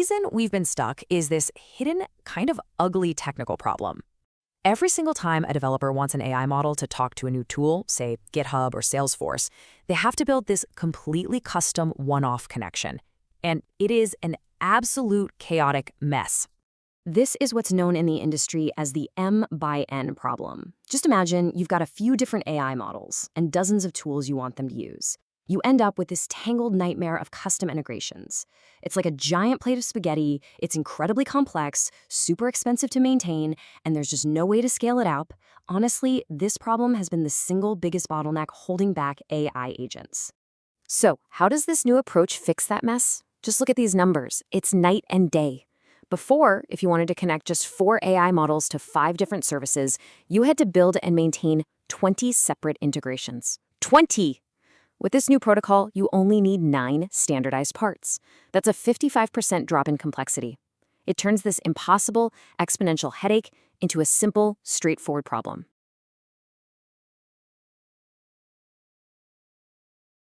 reason we've been stuck is this hidden, kind of ugly technical problem. Every single time a developer wants an AI model to talk to a new tool, say GitHub or Salesforce, they have to build this completely custom one-off connection. And it is an absolute chaotic mess. This is what's known in the industry as the M by N problem. Just imagine you've got a few different AI models and dozens of tools you want them to use. You end up with this tangled nightmare of custom integrations. It's like a giant plate of spaghetti, it's incredibly complex, super expensive to maintain, and there's just no way to scale it up. Honestly, this problem has been the single biggest bottleneck holding back AI agents. So, how does this new approach fix that mess? Just look at these numbers. It's night and day. Before, if you wanted to connect just 4 AI models to 5 different services, you had to build and maintain 20 separate integrations. 20! With this new protocol, you only need 9 standardized parts. That's a 55% drop in complexity. It turns this impossible, exponential headache into a simple, straightforward problem.